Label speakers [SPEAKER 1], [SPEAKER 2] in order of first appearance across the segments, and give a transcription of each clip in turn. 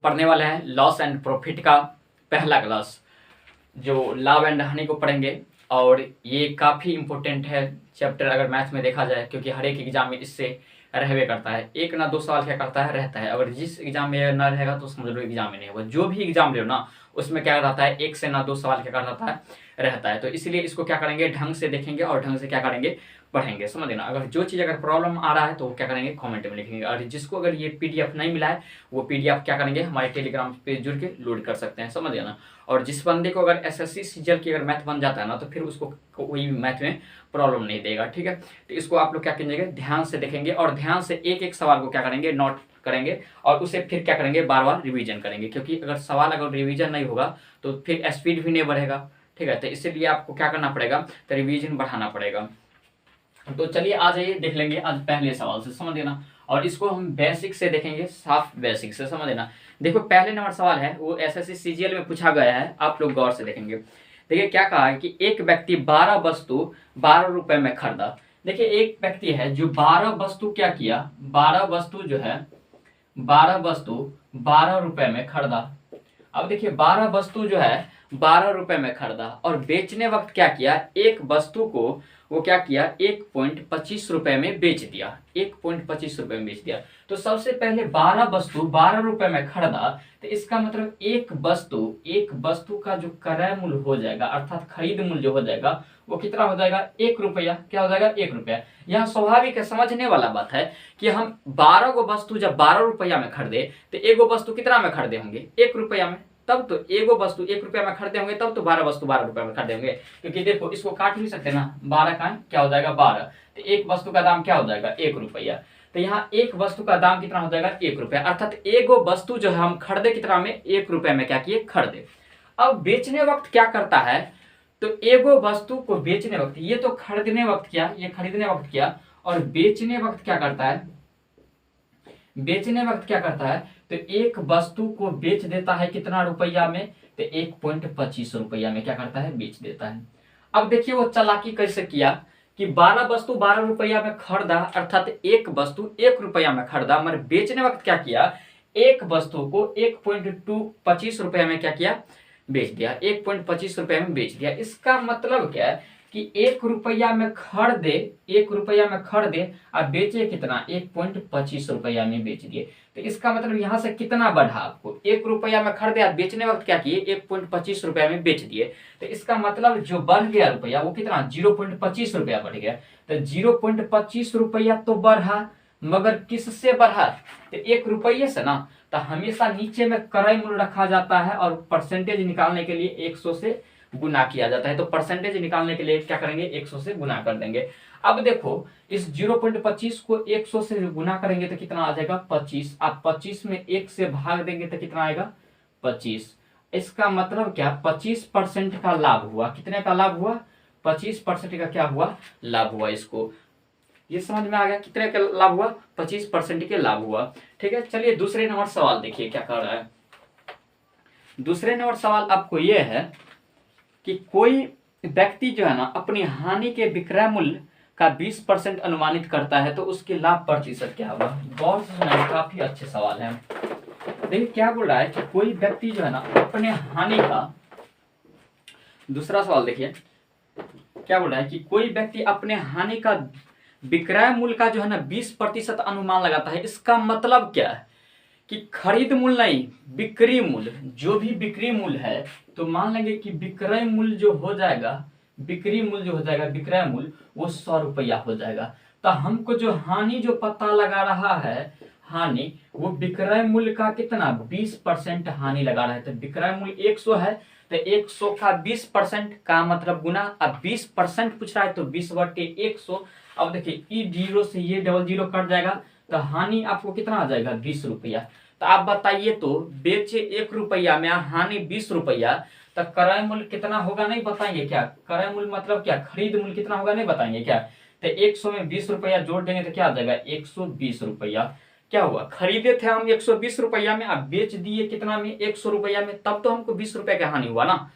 [SPEAKER 1] पढ़ने वाले हैं लॉस एंड प्रॉफिट का पहला क्लास, जो लाभ एंड हानि को पढ़ेंगे। और ये काफ़ी इंपॉर्टेंट है चैप्टर अगर मैथ में देखा जाए, क्योंकि हर एक एग्जाम में इससे रहवे करता है। एक ना दो सवाल क्या करता है, रहता है। अगर जिस एग्जाम में ना रहेगा तो समझ लो एग्जाम में नहीं होगा। जो भी एग्जाम ले लो ना, उसमें क्या रहता है, एक से ना दो सवाल क्या रहता है, रहता है। तो इसलिए इसको क्या करेंगे, ढंग से देखेंगे और ढंग से क्या करेंगे, पढ़ेंगे। समझ लेना, अगर जो चीज़ अगर प्रॉब्लम आ रहा है तो वो क्या करेंगे, कमेंट में लिखेंगे। और जिसको अगर ये पीडीएफ नहीं मिला है, वो पीडीएफ क्या करेंगे, हमारे टेलीग्राम पे जुड़ के लोड कर सकते हैं। समझ लेना। और जिस बंदे को अगर एसएससी सीजीएल की अगर मैथ बन जाता है ना, तो फिर उसको कोई मैथ में प्रॉब्लम नहीं देगा। ठीक है, तो इसको आप लोग क्या कीजिएगा, ध्यान से देखेंगे और ध्यान से एक एक सवाल को क्या करेंगे, नोट करेंगे। और उसे फिर क्या करेंगे, बार बार रिवीजन करेंगे। क्योंकि अगर सवाल अगर रिवीजन नहीं होगा तो फिर स्पीड भी नहीं बढ़ेगा। ठीक है, तो इसलिए आपको क्या करना पड़ेगा, तो रिवीजन बढ़ाना पड़ेगा। तो चलिए आ जाइए, देख लेंगे आज पहले सवाल से। समझ लेना, और इसको हम बेसिक से देखेंगे, साफ बेसिक से। समझ लेना। देखो पहले नंबर सवाल है वो एसएससी सीजीएल में पूछा गया है, आप लोग गौर से देखेंगे। देखिए क्या कहा है कि एक व्यक्ति 12 वस्तु 12 रुपए में खरीदा। देखिए एक व्यक्ति है जो 12 वस्तु क्या किया, 12 वस्तु जो है, 12 वस्तु 12 रुपए में खरीदा। अब देखिए 12 वस्तु जो है 12 रुपए में खरीदा, और बेचने वक्त क्या किया, एक वस्तु को वो क्या किया, 1.25 रुपए में बेच दिया। 1.25 रुपए में बेच दिया। तो सबसे पहले 12 वस्तु 12 रुपए में खरीदा, तो इसका मतलब एक वस्तु का जो क्रय मूल्य हो जाएगा, अर्थात खरीद मूल्य जो हो जाएगा, वो कितना हो जाएगा, 1 रुपया। क्या हो जाएगा, 1 रुपया। यह स्वाभाविक है, समझने वाला बात है कि हम 12 को वस्तु जब 12 रुपया में खरीदे, तो एगो वस्तु कितना में खरीदे होंगे, 1 रुपया में। तब तो एगो वस्तु 1 रुपया में खरीदे होंगे, तब तो 12 वस्तु 12 रुपया में खरीदे होंगे। क्योंकि देखो इसको काट भी सकते ना, 12 का क्या हो जाएगा, 12। तो एक वस्तु का दाम क्या हो जाएगा, 1 रुपया। तो यहाँ एक वस्तु का दाम कितना हो जाएगा, 1 रुपया। अर्थात एगो वस्तु जो है हम खरीदे कितना में, 1 रुपया में क्या किए, खरीदे। अब बेचने वक्त क्या करता है, तो एगो वस्तु को बेचने वक्त, ये तो खरीदने वक्त किया, ये खरीदने वक्त किया, और बेचने वक्त क्या करता है, बेचने वक्त क्या करता है, तो एक वस्तु को बेच देता है कितना रुपया में, तो 1.25 रुपया में क्या करता है, बेच देता है। अब देखिए वो चालाकी कैसे किया कि 12 वस्तु 12 रुपया में खरीदा, अर्थात एक वस्तु 1 रुपया में खरीदा, मगर बेचने वक्त क्या किया, एक वस्तु को 1.25 रुपया में क्या किया, बेच दिया। 1.25 रुपया में बेच दिया। इसका मतलब क्या है कि 1 रुपया में खरीदे, 1 रुपया में खरीदे और बेचे कितना, 1.25 रुपया में बेच दिए। तो इसका मतलब यहां से कितना बढ़ा, आपको 1 रुपया में खरीदे और बेचने वक्त क्या किए, 1.25 रुपया में बेच दिए। तो इसका मतलब जो बढ़ गया रुपया वो कितना, 0.25 रुपया बढ़ गया। तो 0.25 रुपया तो बढ़ा, मगर किससे बढ़ा, तो 1 रुपये से ना। तो हमेशा नीचे में क्रय मूल्य रखा जाता है और परसेंटेज निकालने के लिए 100 से गुना किया जाता है। तो परसेंटेज निकालने के लिए क्या करेंगे, 100 से गुना कर देंगे। अब देखो इस 0.25 को 100 से गुना करेंगे तो कितना आ जाएगा, 25। आप 25 में 1 से भाग देंगे तो कितना आएगा, 25। इसका मतलब क्या, 25% का लाभ हुआ। कितने का लाभ हुआ, 25% का क्या हुआ, लाभ हुआ। इसको ये समझ में आ गया, कितने का लाभ हुआ, 25% के लाभ हुआ। ठीक है, चलिए दूसरे नंबर सवाल देखिए क्या कर रहा है। दूसरे नंबर सवाल आपको यह है कि कोई व्यक्ति जो है ना अपनी हानि के विक्रय मूल्य का 20% अनुमानित करता है, तो उसके लाभ प्रतिशत क्या होगा। गौर से सुनिए, काफी अच्छे सवाल है। देखिए क्या बोल रहा है कि कोई व्यक्ति जो है ना अपने हानि का, दूसरा सवाल देखिए क्या बोल रहा है कि कोई व्यक्ति अपने हानि का विक्रय मूल्य का जो है ना 20% अनुमान लगाता है। इसका मतलब क्या है कि खरीद मूल्य नहीं, बिक्री मूल्य, जो भी बिक्री मूल्य है, तो मान लेंगे कि विक्रय मूल्य जो हो जाएगा, बिक्री मूल्य जो हो जाएगा, विक्रय मूल्य वो 100 रुपया हो जाएगा। तो हमको जो हानि जो पता लगा रहा है, हानि वो विक्रय मूल्य का कितना, 20% हानि लगा रहा है। तो विक्रय मूल्य 100 है, तो 100 का 20% का मतलब गुना। अब 20% पूछ रहा है तो 20/100। अब देखिए ई 0 से ये डबल 0 कट जाएगा, तो हानि आपको कितना आ जाएगा, 20 रुपया। तो आप बताइए, तो बेचे 1 रुपया में हानि 20 रुपया, तो क्रय मूल्य कितना होगा, नहीं बताएंगे क्या। क्रय मूल्य मतलब क्या, खरीद मूल्य कितना होगा, नहीं बताएंगे क्या। तो 100 में 20 रुपया जोड़ देंगे तो क्या आ जाएगा, 120 रुपया। क्या हुआ, खरीदे थे हम 120 रुपया में, अब बेच दिए कितना में, 100 रुपया में, तब तो हमको 20 रुपये का हानि हुआ ना।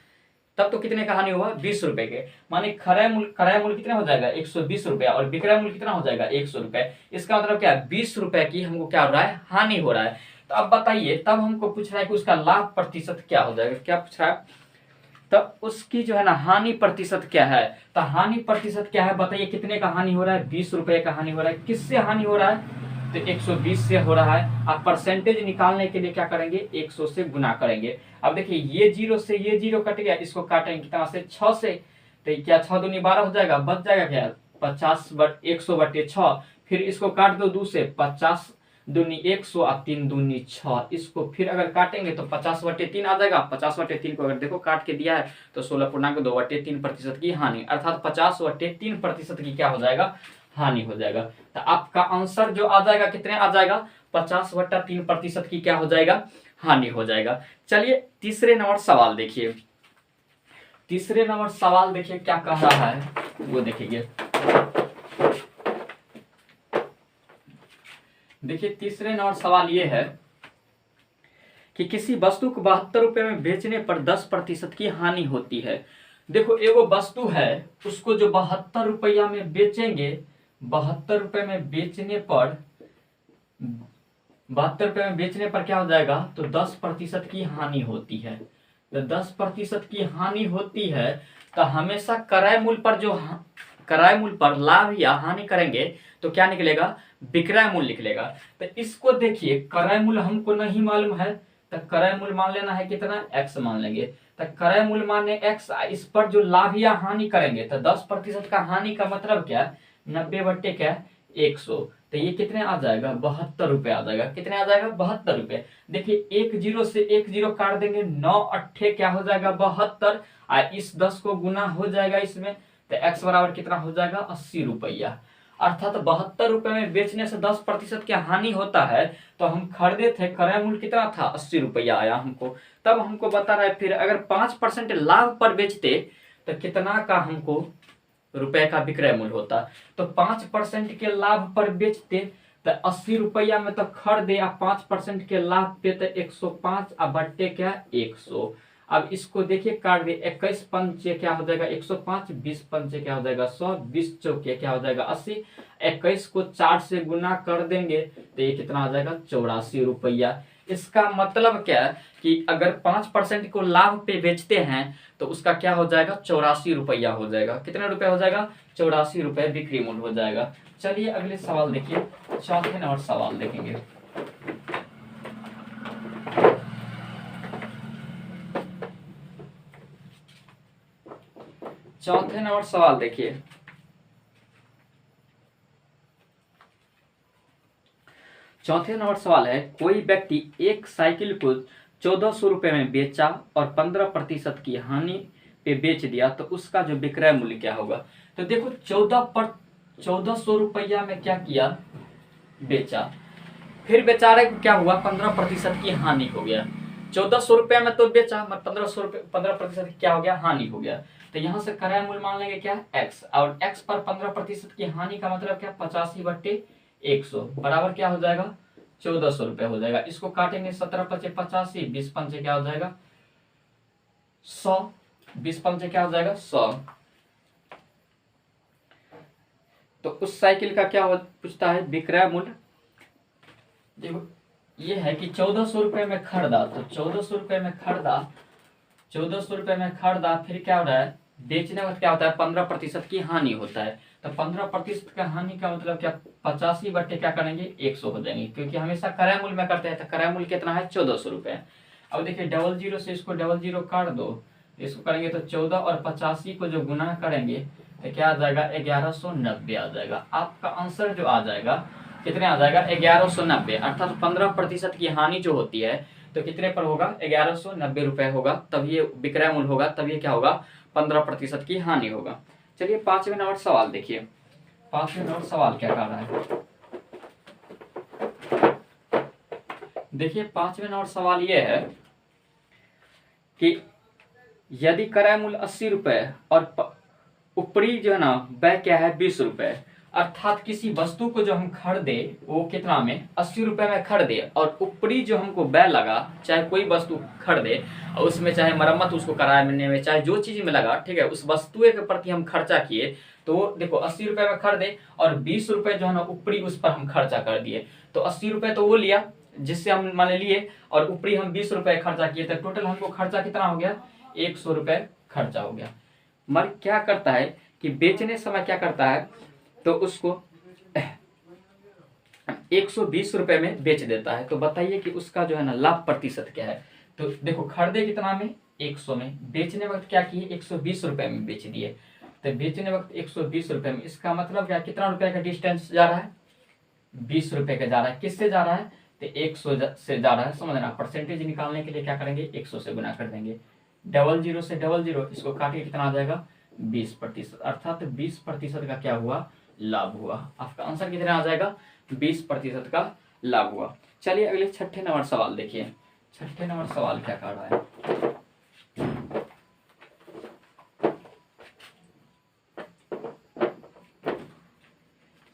[SPEAKER 1] तब तो कितने का हानि हुआ, 20 रुपए के। माने क्रय मूल्य कितना हो जाएगा, 120 रुपया, और विक्रय मूल्य कितना हो जाएगा, 100 रुपए। इसका मतलब क्या, 20 रुपए की हमको क्या हो रहा है, हानि हो रहा है। तो तो अब बताइए, तब हमको पूछ रहा है कि उसका लाभ प्रतिशत क्या हो जाएगा, क्या पूछ रहा है, तो उसकी जो है ना हानि प्रतिशत क्या है। तो हानि प्रतिशत क्या है बताइए, कितने का हानि हो रहा है, 20 रुपए का हानि हो रहा है। किससे हानि हो रहा है, तो 120 से हो रहा है। आप परसेंटेज निकालने के लिए क्या करेंगे, 100 से गुना करेंगे। अब देखिए ये जीरो से ये जीरो कट गया, इसको काटेंगे कितना से, 6 से, तो क्या 6 दूनी 12 हो जाएगा, बच जाएगा क्या 100/6। फिर इसको काट दो 2 से, 50 दूनी 100 और 3 दूनी 6। इसको फिर अगर काटेंगे तो 50/3 आ जाएगा। 50/3 को अगर देखो काट के दिया है तो 16.2/3% की हानि, अर्थात 50/3% की क्या हो जाएगा, हानि हो जाएगा। तो आपका आंसर जो आ जाएगा कितने आ जाएगा, 50/3% की क्या हो जाएगा, हानि हो जाएगा। चलिए तीसरे नंबर सवाल देखिए, तीसरे नंबर सवाल देखिए क्या कह रहा है वो देखेंगे। देखिए तीसरे नंबर सवाल ये है कि किसी वस्तु को 72 रुपए में बेचने पर 10% की हानि होती है। देखो एगो वस्तु है, उसको जो 72 रुपया में बेचेंगे, 72 रुपए में बेचने पर 72 रुपए में बेचने पर क्या हो जाएगा, तो 10% की हानि होती है। तो 10% की हानि होती है, तो हमेशा क्रय मूल्य पर जो क्रय मूल्य पर लाभ या हानि करेंगे तो क्या निकलेगा, विक्रय मूल्य निकलेगा। तो इसको देखिए क्रय मूल्य हमको नहीं मालूम है, तो क्रय मूल्य मान लेना है कितना, x मान लेंगे। तो क्रय मूल्य माने x, इस पर जो लाभ या हानि करेंगे तो 10% का हानि का मतलब क्या, 90/100। तो ये कितने आ जाएगा, 72 रुपए आ जाएगा। कितने आ जाएगा, 72 रुपए। देखिए एक जीरो से एक जीरो काट देंगे, 9×8 क्या हो जाएगा, 72। इस 10 को गुना हो जाएगा इसमें, तो x बराबर कितना हो जाएगा, 80 रुपया। अर्थात 72 रुपए में बेचने से 10% की हानि होता है। तो हम खरीदे थे, क्रय मूल्य कितना था, 80 रुपया आया हमको। तब हमको बता रहा है फिर अगर 5% लाभ पर बेचते तो कितना का हमको रुपए का विक्रय मूल्य होता। तो 5% के लाभ पर बेचते तो 80 रुपया में तो खरीदे, 5% के लाभ पे तो 105 बट्टे क्या 100। अब इसको देखिए काट दे, 21 पंचे क्या हो जाएगा 105, 20 पंचे क्या हो जाएगा 100, 20 चौके क्या हो जाएगा 80। 21 को 4 से गुना कर देंगे तो ये कितना आ जाएगा 84 रुपया। इसका मतलब क्या है कि अगर 5% को लाभ पे बेचते हैं तो उसका क्या हो जाएगा 84 रुपया हो जाएगा। कितने रुपए हो जाएगा, 84 रुपए बिक्री मूल्य हो जाएगा। चलिए अगले सवाल देखिए, चौथे नंबर सवाल देखेंगे। चौथे नंबर सवाल देखिए, चौथे नंबर सवाल है, कोई व्यक्ति एक साइकिल को 1400 रुपए में बेचा और 15% की हानि पे बेच दिया तो उसका जो विक्रय मूल्य क्या होगा। तो देखो 1400 रुपया में क्या किया, बेचा, फिर बेचारे को क्या हुआ 15% की हानि हो गया। 1400 रुपया में तो बेचा, 15% क्या हो गया, हानि हो गया। तो यहाँ से क्रय मूल्य मान लेंगे क्या, x, और x पर 15% की हानि का मतलब क्या, 85/100 बराबर क्या हो जाएगा 1400 रुपये हो जाएगा। इसको काटेंगे 17 × 5 = 85, 20 पंचे क्या हो जाएगा 100, 20 पंचे क्या हो जाएगा 100। तो उस साइकिल का क्या पूछता है, विक्रय मूल्य। देखो ये है कि 1400 रुपये में खरीदा, तो 1400 रुपये में खरीदा, 1400 रुपये में खरीदा, फिर क्या हो रहा है बेचने में क्या होता है 15% की हानि होता है। तो 15% का हानि का मतलब क्या, 85 बट्टे क्या करेंगे 100 हो जाएंगे, क्योंकि हमेशा क्रय मूल्य में करते हैं। तो क्रय मूल्य कितना है 1400 रुपये। अब देखिए 00 से इसको 00 काट दो, इसको करेंगे तो 14 और 85 को जो गुना करेंगे तो क्या आ जाएगा 1190 आ जाएगा। आपका आंसर जो आ जाएगा कितने आ जाएगा 1190, अर्थात 15% की हानि जो होती है तो कितने पर होगा 1190 रुपए होगा, तब ये विक्रय मूल्य होगा, तब ये क्या होगा 15% की हानि होगा। चलिए 5वें नंबर सवाल देखिए, 5वें नंबर सवाल क्या कह रहा है, देखिए 5वें नंबर सवाल ये है कि यदि क्रय मूल्य 80 रुपए और ऊपरी जो है ना व्यय क्या है 20 रुपए, अर्थात किसी वस्तु को जो हम खरीदे वो कितना में 80 रुपए में खरीदे और ऊपरी जो हमको व्यय लगा, चाहे कोई वस्तु खरीदे और उसमें चाहे मरम्मत उसको कराने में चाहे जो चीज में लगा, ठीक है, उस वस्तु के प्रति हम खर्चा किए। तो देखो 80 रुपए में खरीदे और 20 रुपए जो है ना ऊपरी उस पर हम खर्चा कर दिए। तो 80 रुपए तो वो लिया जिससे हम मान लिए और ऊपरी हम 20 रुपए खर्चा किए, तो टोटल हमको खर्चा कितना हो गया, 100 रुपए खर्चा हो गया। मगर क्या करता है कि बेचने समय क्या करता है, तो उसको 120 रुपए में बेच देता है। तो बताइए कि उसका जो है ना लाभ प्रतिशत क्या है। तो देखो खरीदे कितना में, 100 में, बेचने वक्त क्या किए, 120 रुपए में बेच दिए। तो बेचने वक्त 120 रुपए में, इसका मतलब क्या, कितना रुपए का डिस्टेंस जा रहा है, 20 रुपए का जा रहा है। किससे जा रहा है, तो 100 से जा रहा है। समझना, परसेंटेज निकालने के लिए क्या करेंगे, 100 से गुना कर देंगे। 00 से 00 इसको काटिए, कितना आ जाएगा, 20%। अर्थात 20% का क्या हुआ, लाभ हुआ। आपका आंसर कितना आ जाएगा, 20% का लाभ हुआ। चलिए अगले छठे नंबर सवाल देखिए। छठे नंबर सवाल क्या कर रहा है,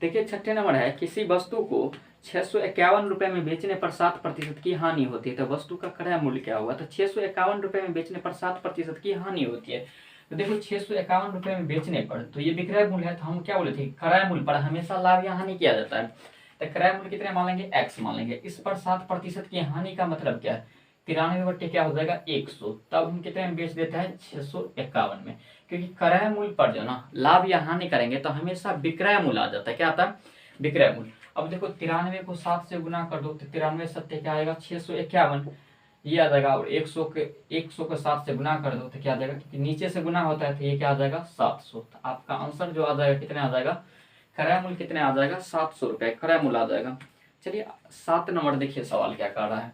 [SPEAKER 1] देखिए छठे नंबर है, किसी वस्तु को 651 रुपए में बेचने पर 7% की हानि होती है। तो वस्तु का क्रय मूल्य क्या हुआ, तो 651 रुपए में बेचने पर 7% की हानि होती है। तो देखो 651 रुपए में बेचने पर, तो ये विक्रय मूल्य है, तो हम क्या बोले थे, क्रय मूल्य पर हमेशा लाभ या हानि किया जाता है। तो क्रय मूल्य कितने मान लेंगे, x मान लेंगे। इस पर 7% की हानि का मतलब क्या है, 93 बट्टे क्या हो जाएगा, 100। तब हम कितने में बेच देते हैं, 651 में। क्योंकि क्रय मूल्य पर जो ना लाभ या हानि करेंगे तो हमेशा विक्रय मूल्य आ जाता है। क्या आता है, विक्रय मूल्य। अब देखो 93 को 7 से गुना कर दो, तो 93 सत्य क्या आएगा, 651 ये आ जाएगा। और 100 को 7 से गुना कर दो तो क्या आ जाएगा, क्योंकि नीचे से गुना होता है तो ये क्या आ जाएगा, 700। तो आपका आंसर जो आ जाएगा कितने आ जाएगा, क्रय मूल्य कितने आ जाएगा, 700 रुपए क्रय मूल्य आ जाएगा। चलिए 7 नंबर देखिए सवाल क्या कर रहा है।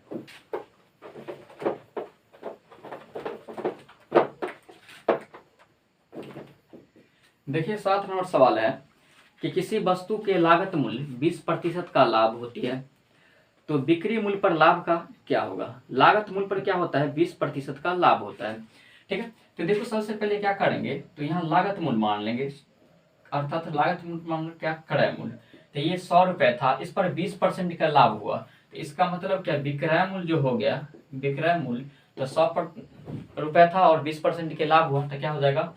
[SPEAKER 1] देखिए 7 नंबर सवाल है कि किसी वस्तु के लागत मूल्य 20% का लाभ होती है, तो बिक्री मूल्य पर लाभ का क्या होगा। लागत मूल्य पर क्या होता है, 20% का लाभ होता है। ठीक है, तो देखो सबसे पहले क्या करेंगे, तो यहाँ लागत मूल्य मान लेंगे, अर्थात लागत मूल्य मान लो क्या, क्रय मूल्य। तो ये 100 रुपए था, इस पर 20% का लाभ हुआ, तो इसका मतलब क्या, विक्रय मूल्य जो हो गया, विक्रय मूल्य तो 100 रुपए था और 20% के लाभ हुआ, तो क्या हो जाएगा,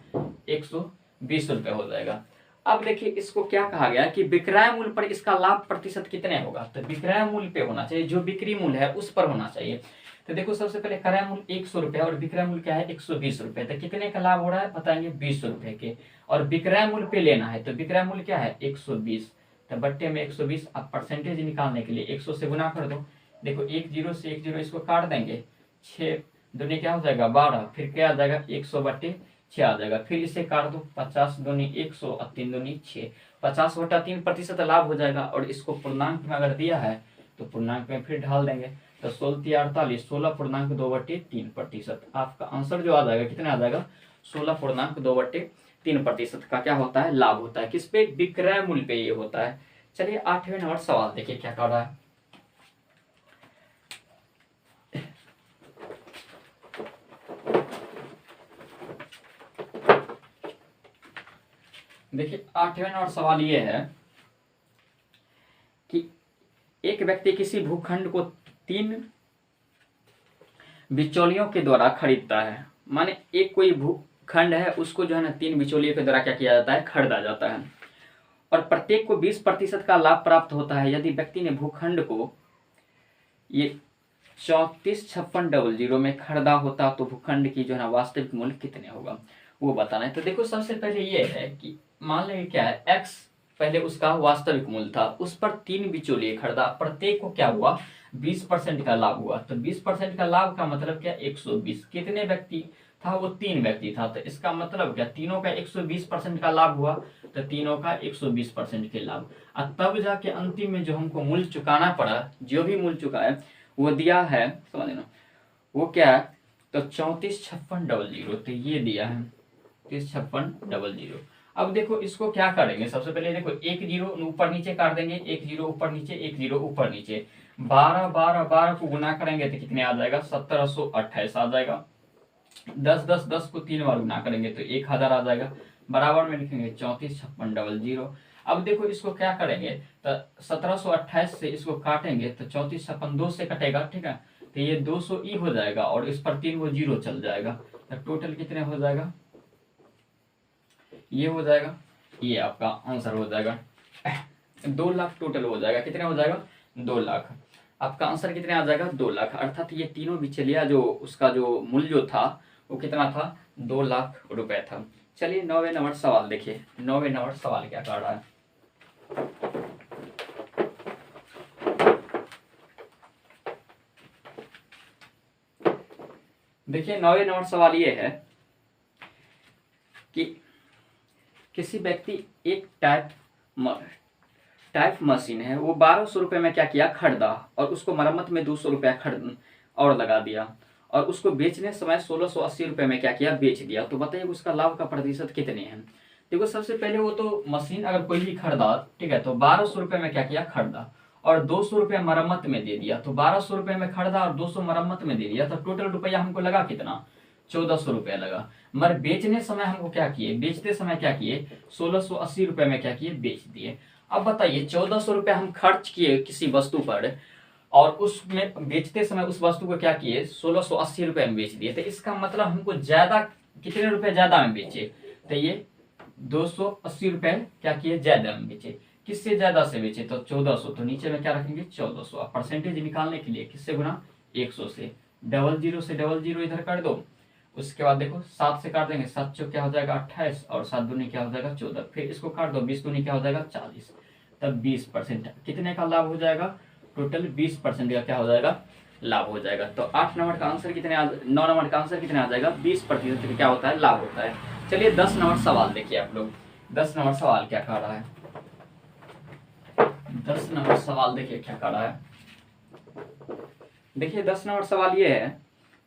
[SPEAKER 1] 120 रुपए हो जाएगा। अब देखिए इसको क्या कहा गया कि विक्रय मूल्य पर इसका लाभ प्रतिशत कितने होगा, तो विक्रय मूल्य पे होना चाहिए, जो बिक्री मूल्य है उस पर होना चाहिए। तो देखो सबसे पहले क्रय मूल्य 100 रुपए और विक्रय मूल्य क्या है, 120 रुपए। तो कितने का लाभ हो रहा है बताएंगे, 20 रुपए के। और विक्रय मूल्य पे लेना है, तो विक्रय मूल्य क्या है, 120। तो बट्टे में 120। अब परसेंटेज निकालने के लिए 100 से गुना कर दो। देखो 10 से 10 इसको काट देंगे, 6 दूनी क्या हो जाएगा, 12। फिर क्या आ जाएगा, 100 बट्टे 6 आ जाएगा। फिर इसे काट दो, 50 दूनी 100 और 3 दूनी 6, 50/3% लाभ हो जाएगा। और इसको पूर्णांक में अगर दिया है तो पूर्णांक में फिर ढाल देंगे, तो 16×3 = 16.2/3%। आपका आंसर जो आ जाएगा कितना आ जाएगा, 16.2/3% का क्या होता है, लाभ होता है। किस पे, विक्रय मूल्य पे ये होता है। चलिए 8वें नंबर सवाल देखिए क्या कर रहा है। देखिए 8वें नंबर सवाल ये है कि एक व्यक्ति किसी भूखंड को 3 बिचौलियों के द्वारा खरीदता है। माने एक कोई भूखंड है, उसको जो है ना 3 बिचौलियों के द्वारा क्या किया जाता है, खरीदा जाता है। और प्रत्येक को 20% का लाभ प्राप्त होता है यदि व्यक्ति ने भूखंड को ये 345600 में खरीदा होता, तो भूखंड की जो है ना वास्तविक मूल्य कितने होगा वो बताना है। तो देखो सबसे पहले ये है कि मान लेंगे क्या है, x पहले उसका वास्तविक मूल्य था, उस पर 3 बिचौलिए खरीदा, प्रत्येक को क्या हुआ, 20% का लाभ हुआ। तो 20% का लाभ का मतलब क्या, 120। कितने व्यक्ति था, वो 3 व्यक्ति था, तो इसका मतलब क्या, तीनों का 120% का लाभ हुआ, तो तीनों का 120% के लाभ। और तब जाके अंतिम में जो हमको मूल्य चुकाना पड़ा, जो भी मूल्य चुका है वो दिया है, समझ लेना वो क्या है, तो 345600, तो ये दिया है 345600। अब देखो इसको क्या करेंगे, सबसे पहले देखो 1 0 ऊपर नीचे काट देंगे, 1 0 ऊपर नीचे, 1 0 ऊपर नीचे, 12 12 12 को गुना करेंगे तो कितने आ जाएगा, 1728 आ जाएगा। 10 10 10 को 3 बार गुना करेंगे तो 1000 आ जाएगा। बराबर में लिखेंगे 345600। अब देखो इसको क्या करेंगे, तो 1728 से इसको काटेंगे तो 3456 2 से कटेगा, ठीक है, तो ये 200 ई हो जाएगा और इस पर 3 वो 0 चल जाएगा, तो टोटल कितने हो जाएगा, ये हो जाएगा, ये आपका आंसर हो जाएगा 2 लाख टोटल हो जाएगा। कितने हो जाएगा, 2 लाख। आपका आंसर कितने आ जाएगा 2 लाख। अर्थात ये तीनों बिचौलिया जो उसका जो मूल्य जो था वो कितना था 2 लाख रुपए था। चलिए 9वें नंबर सवाल देखिए, 9वें नंबर सवाल क्या कर रहा है। देखिए 9वें नंबर सवाल ये है कि किसी व्यक्ति एक टाइप मशीन है वो 1200 रुपये में क्या किया खरीदा और उसको मरम्मत में 200 रुपया खरीद और लगा दिया और उसको बेचने समय 1680 रुपये में क्या किया बेच दिया। तो बताइए उसका लाभ का प्रतिशत कितने हैं। देखो सबसे पहले वो तो मशीन अगर कोई भी खरीदा, ठीक है, तो 1200 रुपये में क्या किया खरीदा और 200 रुपया मरम्मत में दे दिया। तो 1200 रुपये में खरीदा और 200 मरम्मत में दे दिया, तो टोटल रुपया हमको लगा कितना 1400 रुपया लगा। मगर बेचने समय हमको क्या किए, बेचते समय क्या किए 1680 रुपये में क्या किए बेच दिए। अब बताइए 1400 रुपये हम खर्च किए किसी वस्तु पर और उसमें बेचते समय उस वस्तु को क्या किए 1680 रुपये में बेच दिए। तो इसका मतलब हमको ज्यादा कितने रुपए ज्यादा में बेचे, तो ये 280 रुपये क्या किए ज्यादा में बेचे। किससे ज्यादा से बेचे तो 1400, तो नीचे में क्या रखेंगे 1400। अब परसेंटेज निकालने के लिए किससे गुना 100 से, डबल जीरो से डबल जीरो इधर कर दो। उसके बाद देखो 7 से काट देंगे, 7 चौक क्या हो जाएगा 28 और 7 दूनी क्या हो जाएगा 14। फिर इसको काट दो, 20 दूनी क्या हो जाएगा 40, तब 20% कितने का लाभ हो जाएगा टोटल 20% का क्या हो जाएगा लाभ हो जाएगा। तो 8 नंबर का आंसर कितने 9 नंबर का आंसर कितने आ जाएगा 20% क्या होता है लाभ होता है। चलिए 10 नंबर सवाल देखिए आप लोग, 10 नंबर सवाल क्या कह रहा है। 10 नंबर सवाल देखिए क्या कह रहा है। देखिए 10 नंबर सवाल ये है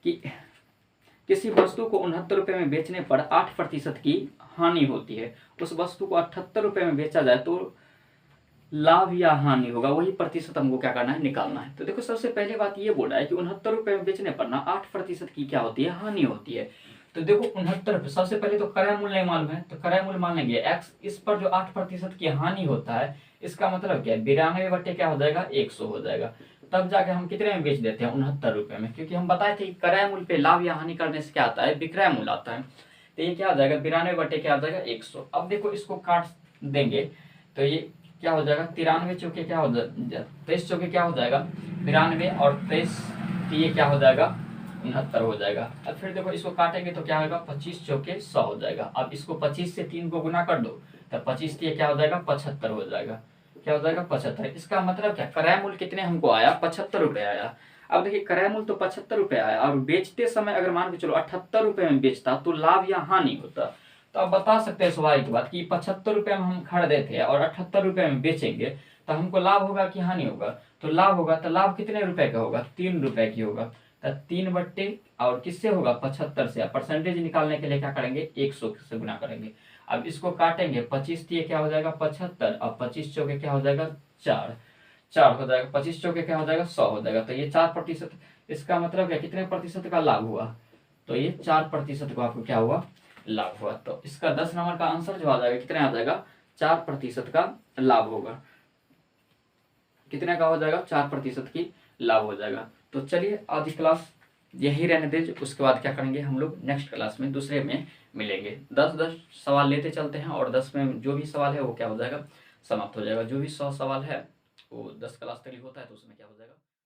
[SPEAKER 1] कि किसी वस्तु को 69 रुपये में बेचने पर 8% की हानि होती है, उस वस्तु को 78 रुपये में बेचा जाए तो लाभ या हानि होगा, वही प्रतिशत हमको क्या करना है निकालना है। तो देखो सबसे पहले बात ये बोल रहा है कि 69 रुपये में बेचने पर ना 8% की क्या होती है हानि होती है। तो देखो 69 रुपये, सबसे पहले तो क्रय मूल्य नहीं मालूम है, तो क्रय मूल्य मान लेंगे एक्स, इस पर जो 8% की हानि होता है इसका मतलब क्या है 92 बटे क्या हो जाएगा 100 हो जाएगा। तब जाके हम कितने में बेच देते हैं 69 रुपये में, क्योंकि हम बताए थे कि क्रय मूल्य पे लाभ या हानि करने से क्या आता है विक्रय मूल्य आता है। तो ये क्या हो जाएगा 92 बटे क्या हो जाएगा 100। अब देखो इसको काट देंगे तो ये क्या हो जाएगा 93 चौके क्या हो जाएगा 23 चौके क्या हो जाएगा 92 और 23, तो ये क्या हो जाएगा 69 हो जाएगा। अब फिर देखो इसको काटेंगे तो क्या होगा 25 चौके 100 हो जाएगा। अब इसको 25 से 3 को गुना कर दो तो 25 ये क्या हो जाएगा 75 हो जाएगा, क्या हो जाएगा 75। इसका मतलब क्या क्रय मूल्य कितने हमको आया 75 रुपये आया। अब देखिए क्रय मूल्य तो 75 रुपये आया और बेचते समय अगर मान के चलो 78 रुपये में बेचता तो लाभ या हानि होता। तो आप बता सकते हैं स्वाभाविक बात कि 75 रुपये में हम खरीदे थे और 78 रुपये में बेचेंगे तो हमको लाभ होगा कि हानि होगा। तो लाभ होगा, तो लाभ कितने रुपए का होगा 3 रुपए की होगा। तो 3 बट्टे और किससे होगा 75 से। परसेंटेज निकालने के लिए क्या करेंगे 100 से गुना करेंगे। अब इसको काटेंगे 25 ये क्या हो जाएगा 75 और 25 चौके क्या हो जाएगा 4 हो जाएगा, 25 चौके क्या हो जाएगा 100 हो जाएगा। तो ये 4%, इसका मतलब क्या कितने प्रतिशत का लाभ हुआ, तो ये 4% को आपको क्या हुआ लाभ हुआ। तो इसका 10 नंबर का आंसर जो आ जाएगा कितने आ जाएगा 4% का लाभ होगा। कितने का हो जाएगा 4% की लाभ हो जाएगा। तो चलिए आज की क्लास यही रहने दे, उसके बाद क्या करेंगे हम लोग नेक्स्ट क्लास में दूसरे में मिलेंगे। 10-10 सवाल लेते चलते हैं और 10 में जो भी सवाल है वो क्या हो जाएगा समाप्त हो जाएगा। जो भी 100 सवाल है वो 10 क्लास तक होता है तो उसमें क्या हो जाएगा।